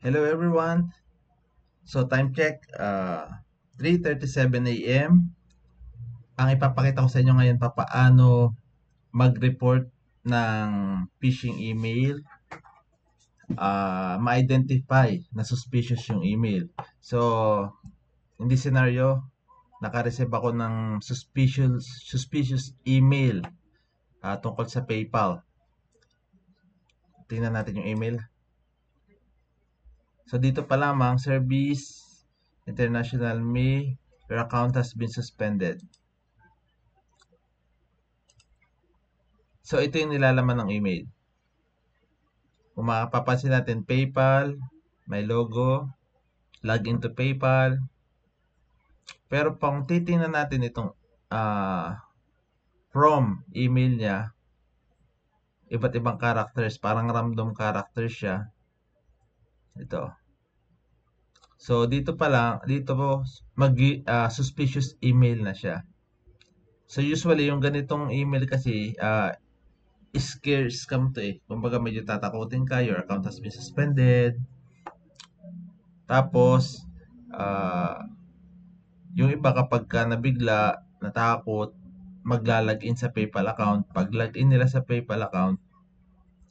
Hello everyone. So time check 3:37 AM. Ang ipapakita ko sa inyo ngayon paano mag-report ng phishing email, ma-identify na suspicious yung email. So in this scenario, naka-receive ako ng suspicious email tungkol sa PayPal. Tingnan natin yung email. So dito pa lamang, service international me, your account has been suspended. So ito yung nilalaman ng email. Kung mapapansin natin, PayPal, may logo, login to PayPal. Pero pang titingnan natin itong from email niya, iba't ibang characters, parang random characters siya. Ito. So dito pa lang, dito po suspicious email na siya. So usually yung ganitong email kasi scam to eh. Kumbaga medyo tatakutin ka, your account has been suspended. Tapos yung iba kapag ka nabigla, natakot, maglalagin sa PayPal account. Pag login nila sa PayPal account,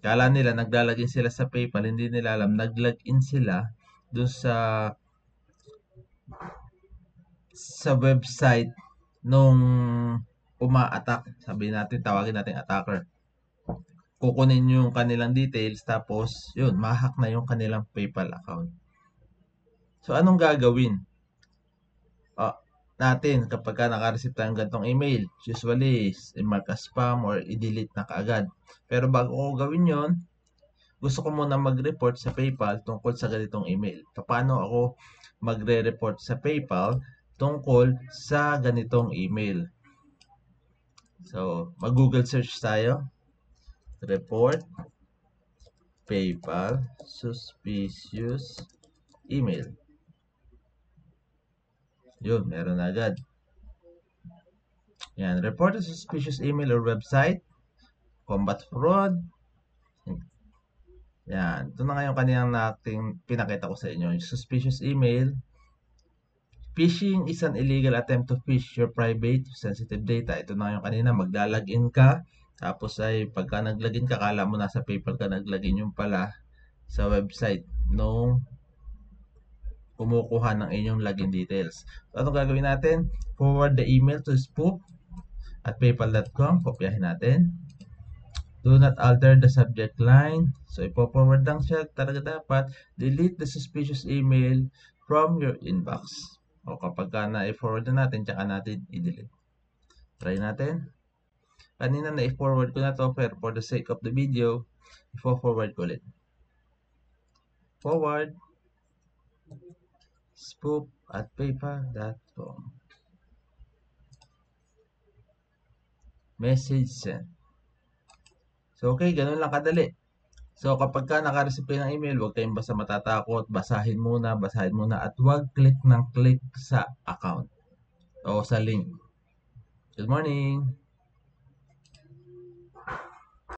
kala nila naglalagin sila sa PayPal, hindi nila alam naglogin sila doon sa website nung uma-attack. Sabihin natin, tawagin natin attacker. Kukunin yung kanilang details tapos yun, ma-hack na yung kanilang PayPal account. So anong gagawin natin kapag naka-receive tayong ganitong email? Usually, i-mark as spam or i-delete na kaagad. Pero bago ko gawin yon, gusto ko muna mag-report sa PayPal tungkol sa ganitong email. Paano ako magre-report sa PayPal tungkol sa ganitong email? So, mag-Google search tayo. Report PayPal suspicious email. Yun, meron na agad. Yan, report a suspicious email or website, combat fraud. Yan, ito na nga yung kanina nating pinakita ko sa inyo. Yung suspicious email. Phishing is an illegal attempt to phish your private, sensitive data. Ito na yung kanina, maglalagin ka. Tapos ay pagka naglagin ka, kala mo nasa PayPal ka naglagin, yung pala sa website nung kumukuha ng inyong login details. So, anong gagawin natin? Forward the email to spoof at paypal.com. Kopyahin natin. Do not alter the subject line. So, ipo-forward lang siya. Talaga dapat. Delete the suspicious email from your inbox. O kapag na-forward na natin, tsaka natin i-delete. Try natin. Kanina na-forward ko na to, pero for the sake of the video, ipo-forward ko ulit. Forward. Spoof at paypal.com. Message sent. So, okay, ganun lang kadali. So, kapag ka naka-receive kayo ng email, huwag kayong basta matatakot. Basahin muna, at huwag click ng click sa account o sa link. Good morning!